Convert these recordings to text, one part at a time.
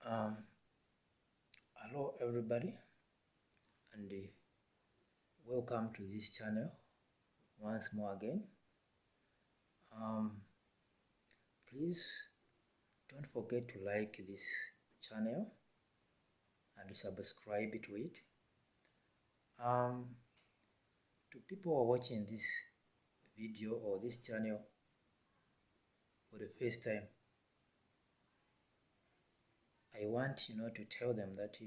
Um, Hello everybody, and welcome to this channel once more again. Please don't forget to like this channel and subscribe to it. To people who are watching this video or this channel for the first time, I want to tell them that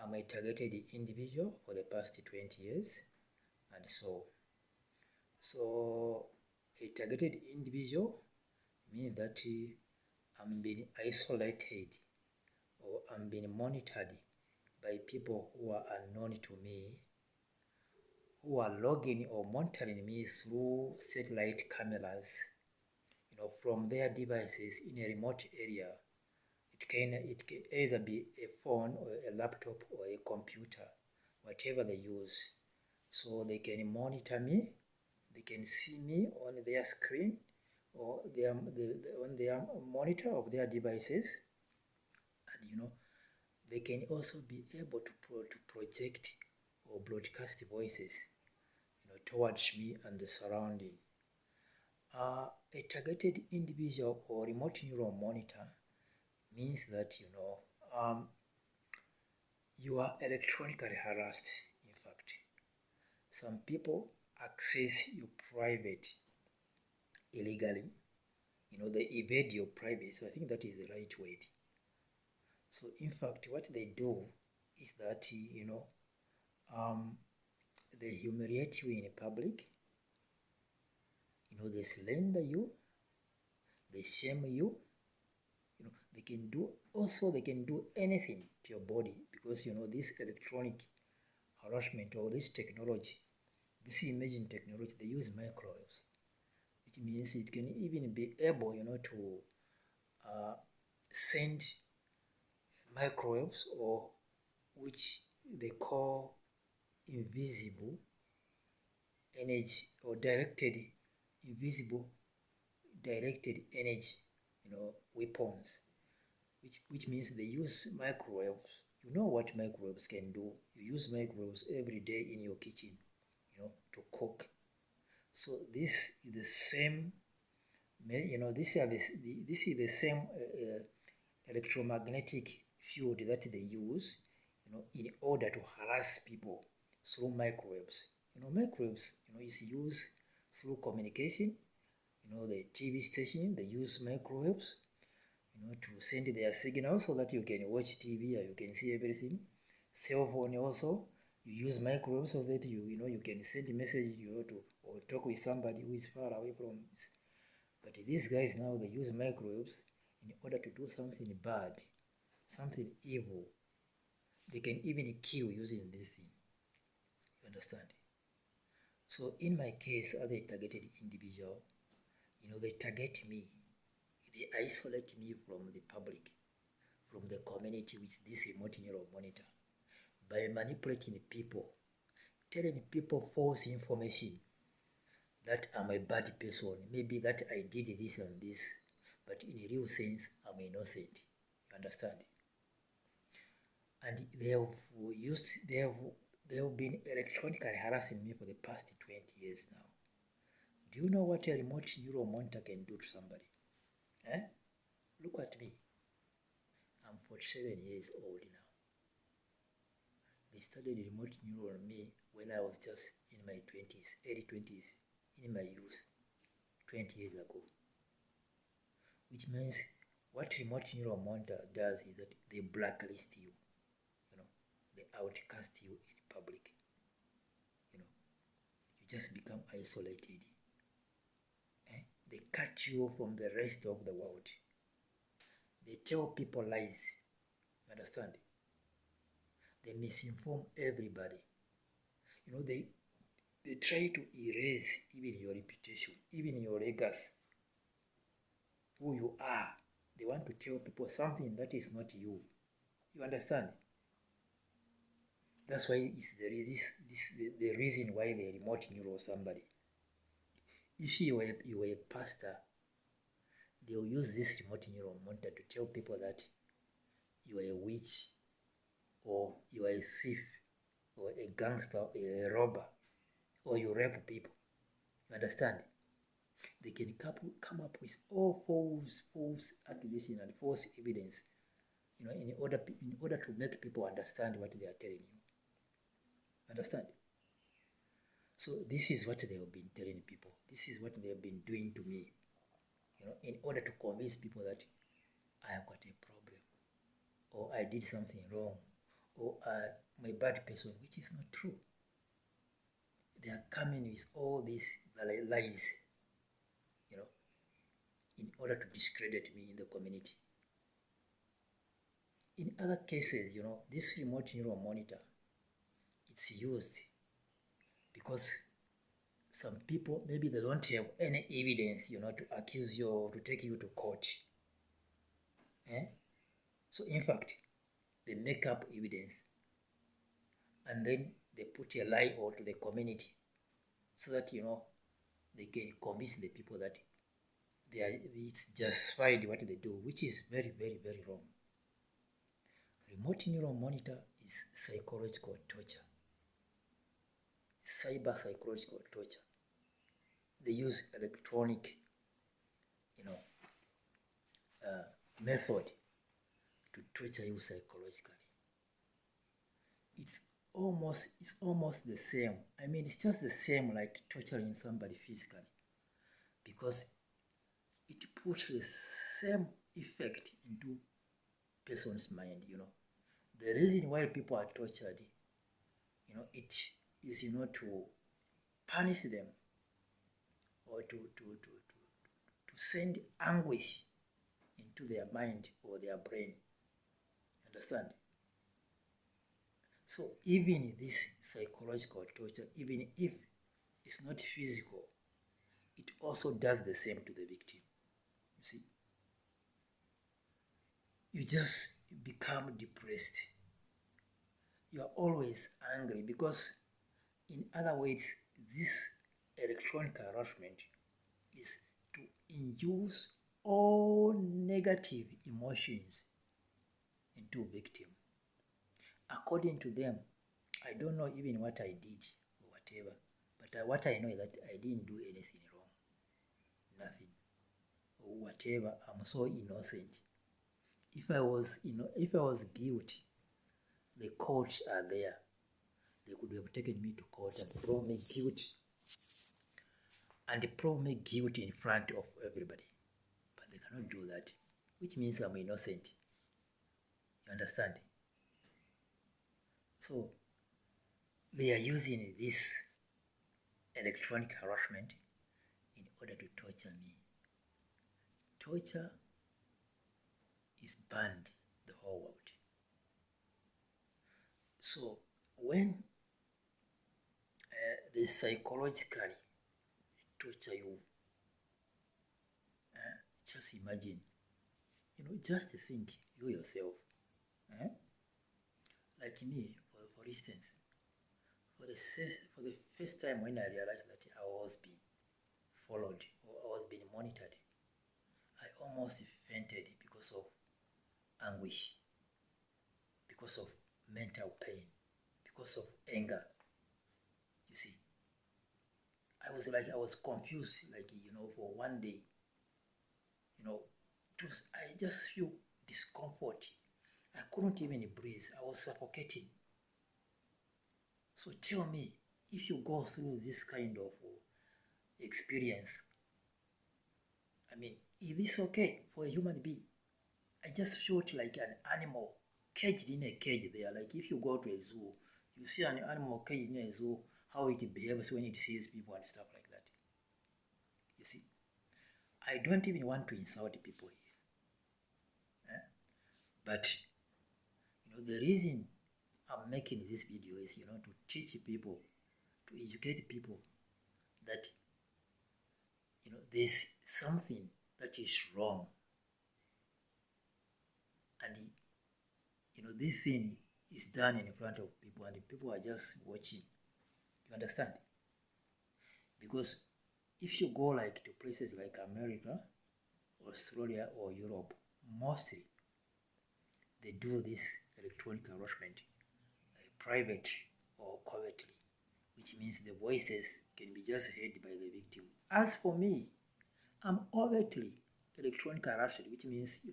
I'm a targeted individual for the past 20 years, and so a targeted individual means that I'm being isolated or I'm being monitored by people who are unknown to me, who are logging or monitoring me through satellite cameras, from their devices in a remote area. It can either be a phone or a laptop or a computer, whatever they use. So they can monitor me, they can see me on their screen or on their monitor of their devices, and they can also be able to project or broadcast voices towards me and the surrounding. A targeted individual or remote neural monitor means that you are electronically harassed. In fact, some people access your private illegally. They evade your privacy. I think that is the right word. So in fact, what they do is that they humiliate you in public. They slander you, they shame you. They can do anything to your body, because this electronic harassment or this technology, this imaging technology, they use microwaves, which means it can even be able to send microwaves, or which they call invisible energy, or invisible directed energy weapons, which means they use microwaves. You know what microwaves can do. You use microwaves every day in your kitchen to cook. So this is the same, this is the same electromagnetic field that they use in order to harass people through microwaves. Microwaves is used through communication. The TV station, they use microwaves to send their signal so that you can watch TV or you can see everything. Cell phone also, you use microwaves so that you can send a message or talk with somebody who is far away from this. But these guys now, they use microwaves in order to do something bad, something evil. They can even kill using this thing. You understand? So in my case, as a targeted individual, they target me. They isolate me from the public, from the community with this remote neural monitor, by manipulating people, telling people false information that I'm a bad person, maybe that I did this and this, but in a real sense, I'm innocent. You understand? And they have been electronically harassing me for the past 20 years now. Do you know what a remote neural monitor can do to somebody? Look at me. I'm 47 years old now. They started remote neural on me when I was just in my 20s, early 20s, in my youth, 20 years ago. Which means what remote neural monitor does is that they blacklist you, they outcast you in public. You just become isolated. They cut you from the rest of the world. They tell people lies. You understand? They misinform everybody. They try to erase even your reputation, even your legacy, who you are. They want to tell people something that is not you. You understand? That's why it's the reason why they remote neural somebody. If you were a pastor, they will use this remote neural monitor to tell people that you are a witch, or you are a thief, or a gangster, a robber, or you rape people. You understand? They can come up with all false accusation and false evidence, in order to make people understand what they are telling you. Understand? So this is what they have been telling people. This is what they have been doing to me, in order to convince people that I have got a problem, or I did something wrong, or I'm a bad person, which is not true. They are coming with all these lies, in order to discredit me in the community. In other cases, this remote neural monitor, it's used because some people, maybe they don't have any evidence, to accuse you or to take you to court. So in fact, they make up evidence and then they put a lie out to the community so that, they can convince the people that it's justified what they do, which is very, very, very wrong. Remote neural monitor is psychological torture, cyber psychological torture. They use electronic, method to torture you psychologically. It's almost the same. I mean, it's just the same like torturing somebody physically, because it puts the same effect into person's mind. The reason why people are tortured, it is, to punish them, or to send anguish into their mind or their brain. Understand? So even this psychological torture, even if it's not physical, it also does the same to the victim. You see, you just become depressed. You are always angry because, in other words, this electronic harassment is to induce all negative emotions into victim. According to them, I don't know even what I did or whatever, but what I know is that I didn't do anything wrong, nothing, or whatever. I'm so innocent. If I was guilty, the courts are there. They could have taken me to court and prove me guilty, in front of everybody. But they cannot do that, which means I'm innocent. You understand? So they are using this electronic harassment in order to torture me. Torture is banned in the whole world. So when they psychologically torture you, just imagine, just think, you yourself, like me, for instance, for the first time when I realized that I was being followed, or I was being monitored, I almost fainted because of anguish, because of mental pain, because of anger. You see, I was confused, for one day. I just feel discomfort. I couldn't even breathe. I was suffocating. So tell me, if you go through this kind of experience, I mean, is this okay for a human being? I just felt like an animal caged in a cage there. Like if you go to a zoo, you see an animal caged in a zoo, how it behaves when it sees people and stuff like that. You see, I don't even want to insult people here. But, the reason I'm making this video is, to teach people, to educate people that, there's something that is wrong. And, this thing is done in front of people and the people are just watching. You understand? Because if you go like to places like America Australia or Europe, mostly they do this electronic harassment private or covertly, which means the voices can be just heard by the victim. As for me, I'm overtly electronic harassed, which means,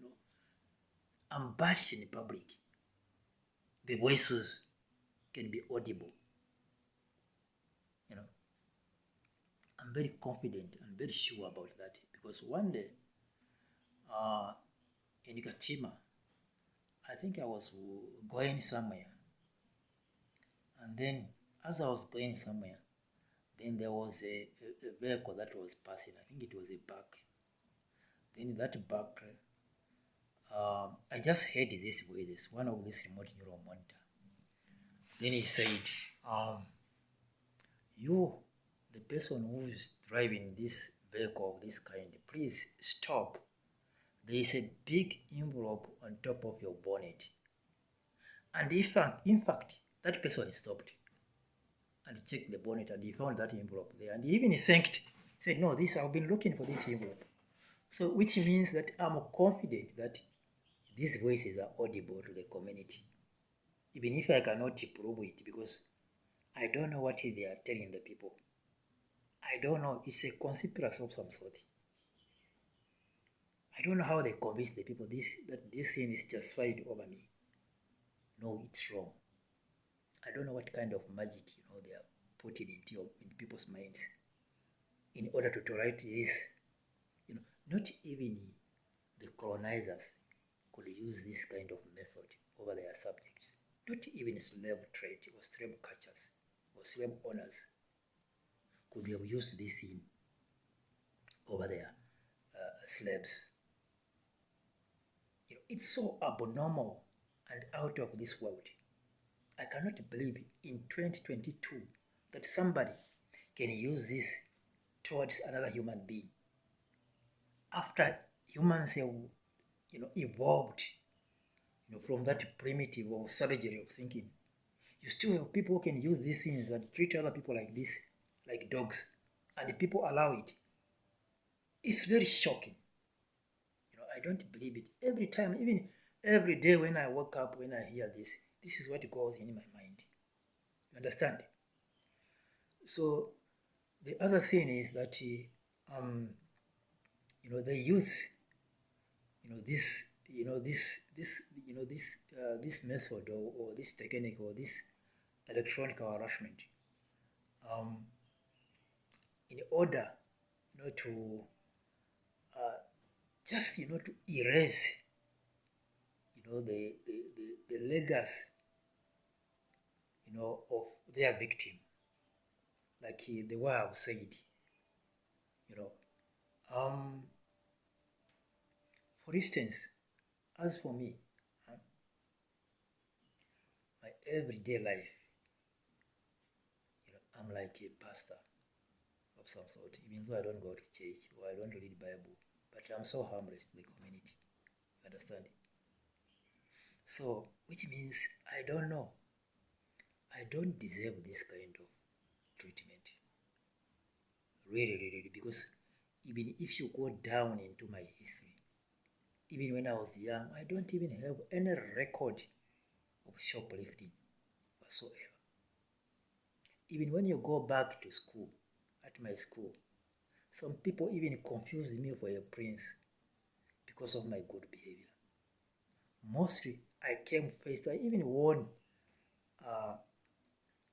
I'm bashed in public. The voices can be audible. I'm very confident and very sure about that, because one day in Katima, I think I was going somewhere, and then as I was going somewhere, then there was a vehicle that was passing. I think it was a bug. Then that bug, I just heard this voice, one of this remote neural monitor. Then he said, you, the person who is driving this vehicle of this kind, please stop. There is a big envelope on top of your bonnet. And in fact, that person stopped and checked the bonnet, and he found that envelope there. And he even thanked, said, no, I've been looking for this envelope. So, which means that I'm confident that these voices are audible to the community, even if I cannot prove it, because I don't know what they are telling the people. I don't know. It's a conspiracy of some sort. I don't know how they convince the people that this thing is justified over me. No, it's wrong. I don't know what kind of magic they are putting into people's minds in order to tolerate this. Not even the colonizers could use this kind of method over their subjects. Not even slave trade or slave catchers or slave owners could have used this thing over their slaves. It's so abnormal and out of this world. I cannot believe in 2022 that somebody can use this towards another human being. After humans have, evolved, from that primitive or savagery of thinking, you still have people who can use these things and treat other people like this, like dogs, and people allow it. It's very shocking. I don't believe it. Every time, even every day when I wake up, when I hear this is what goes in my mind. You understand? So the other thing is that they use this method or this technique or this electronic harassment in order to just to erase the legacy of their victim, like the way I've said. For instance, as for me, my everyday life, I'm like a pastor of some sort, even though I don't go to church or I don't read Bible, but I'm so harmless to the community. You understand? So, which means I don't know. I don't deserve this kind of treatment. Really, because even if you go down into my history, even when I was young, I don't even have any record of shoplifting whatsoever. Even when you go back to school, at my school, some people even confuse me for a prince because of my good behavior. Mostly, I came first. I even won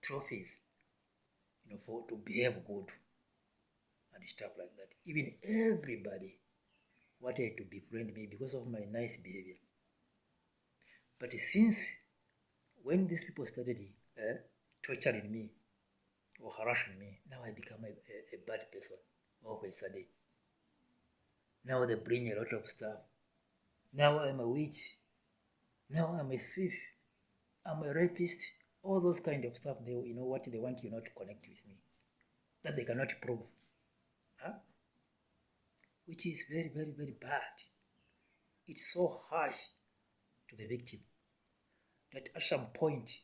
trophies, to behave good and stuff like that. Even everybody wanted to befriend me because of my nice behavior. But since when these people started torturing me or harassing me, now I become a bad person all of a sudden. Now they bring a lot of stuff. Now I'm a witch. Now I'm a thief. I'm a rapist. All those kind of stuff, they what they want you not to connect with me. That they cannot prove. Which is very, very, very bad. It's so harsh to the victim that at some point,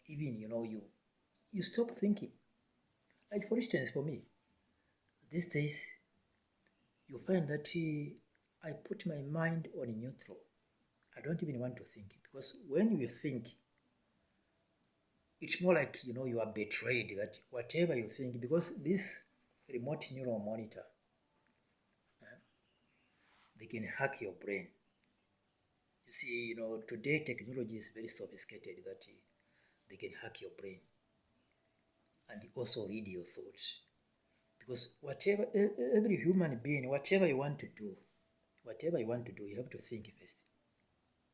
even you stop thinking. Like for instance, for me, these days you find that I put my mind on neutral. I don't even want to think, because when you think, it's more like, you are betrayed, that whatever you think, because this remote neural monitor, they can hack your brain. You see, today technology is very sophisticated, that they can hack your brain and also read your thoughts. Because every human being, whatever you want to do, you have to think first.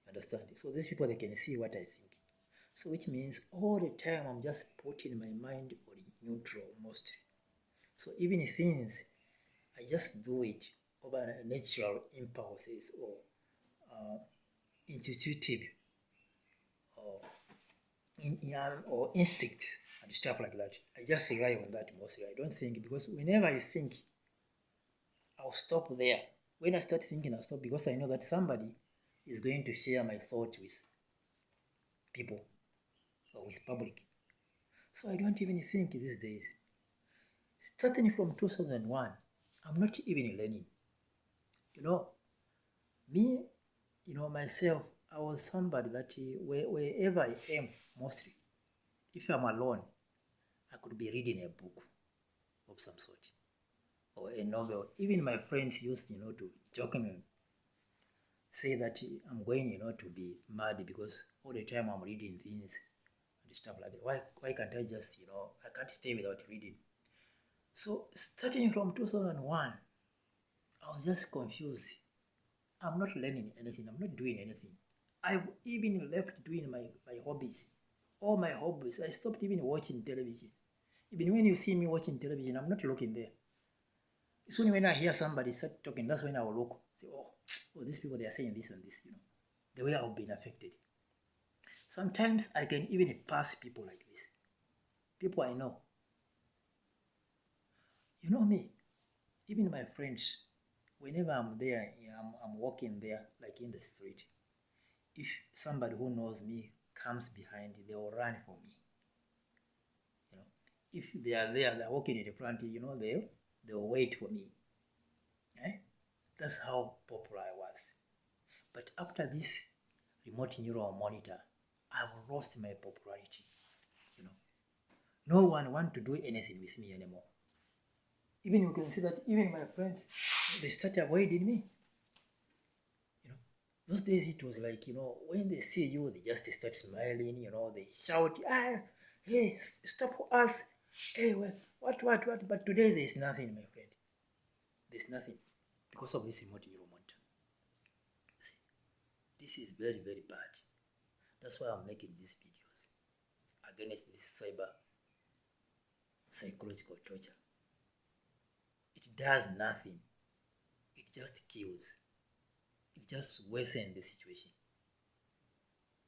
Understand? So these people, they can see what I think. So which means all the time I'm just putting my mind on neutral mostly. So even things, I just do it over natural impulses or intuitive or or instinct and stuff like that. I just rely on that mostly. I don't think, because whenever I think, I'll stop there. When I start thinking, I'll stop, because I know that somebody is going to share my thought with people or with public. So I don't even think these days. Starting from 2001, I'm not even learning. Me, myself, I was somebody that wherever I am, mostly, if I'm alone, I could be reading a book of some sort or a novel. Even my friends used, to jokingly say that I'm going, to be mad, because all the time I'm reading things and stuff like that. Why can't I just, I can't stay without reading. So starting from 2001, I was just confused. I'm not learning anything. I'm not doing anything. I've even left doing my hobbies. All my hobbies. I stopped even watching television. Even when you see me watching television, I'm not looking there. It's only when I hear somebody start talking, that's when I will look. Say, oh, these people, they are saying this and this, the way I've been affected. Sometimes I can even pass people like this. People I know. You know me, even my friends, whenever I'm there, I'm walking there, like in the street, if somebody who knows me comes behind, they will run for me. If they are there, they're walking in the front, they'll wait for me. That's how popular I was. But after this remote neural monitor, I've lost my popularity. No one wants to do anything with me anymore. Even you can see that even my friends, they start avoiding me. Those days it was like, when they see you, they just start smiling, they shout, hey, stop us. Hey, what? But today there's nothing, my friend. There's nothing because of this remote neural monitor. You see, this is very, very bad. That's why I'm making these videos against this cyber psychological torture. It does nothing. It just kills. It just worsens the situation.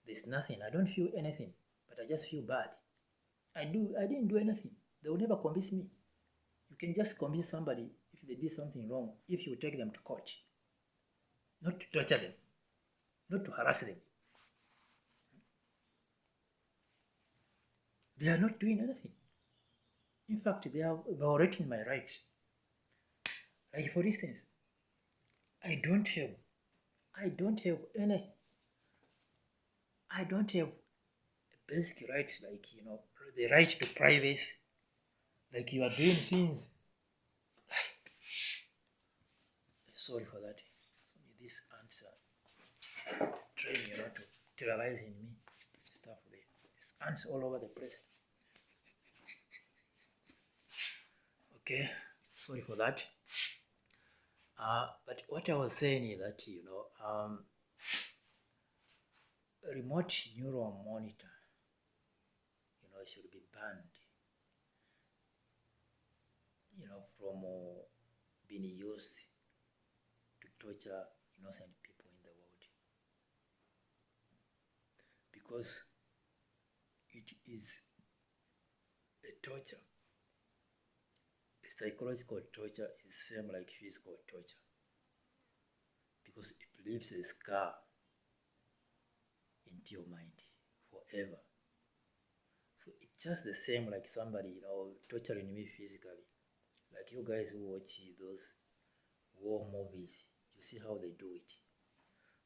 There's nothing. I don't feel anything, but I just feel bad. I didn't do anything. They will never convince me. You can just convince somebody if they did something wrong, if you take them to court. Not to torture them, not to harass them. They are not doing anything. In fact, they are violating my rights. Like, for instance, I don't have basic rights, like, the right to privacy. Like, you are doing things. Sorry for that. So these ants are trying, to terrorizing me. Stuff there. There's ants all over the place. Okay, sorry for that. But what I was saying is that, a remote neural monitor, should be banned, from being used to torture innocent people in the world. Because it is a torture. A psychological torture is same like physical torture. Because it leaves a scar into your mind forever. So it's just the same like somebody, torturing me physically. Like you guys who watch those war movies, you see how they do it.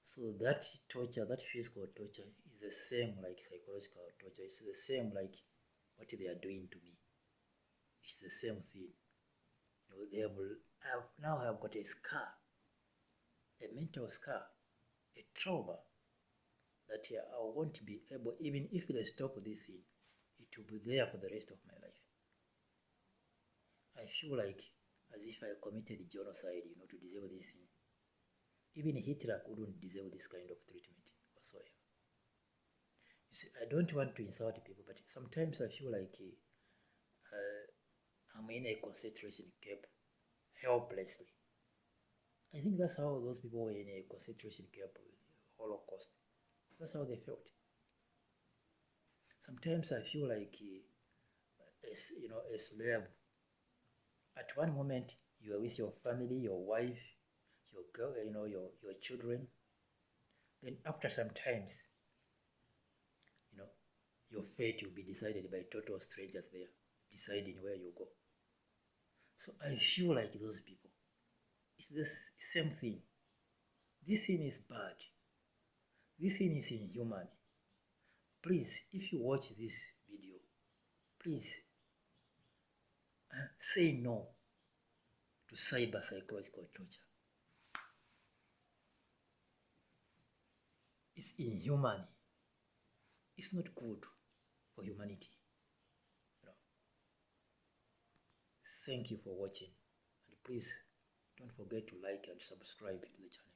So that torture, that physical torture, is the same like psychological torture. It's the same like what they are doing to me. It's the same thing. They have got a scar, a mental scar, a trauma that I won't be able, even if they stop this thing, it will be there for the rest of my life. I feel like as if I committed genocide, to deserve this thing. Even Hitler couldn't deserve this kind of treatment whatsoever. You see, I don't want to insult people, but sometimes I feel like I'm in a concentration camp helplessly. I think that's how those people were in a concentration camp, Holocaust. That's how they felt. Sometimes I feel like a slave. At one moment you are with your family, your wife, your girl, your children. Then after some times, your fate will be decided by total strangers there, deciding where you go. So I feel like those people. It's the same thing. This thing is bad. This thing is inhuman. Please, if you watch this video, please say no to cyber psychological torture. It's inhuman. It's not good for humanity. Thank you for watching, and please don't forget to like and subscribe to the channel.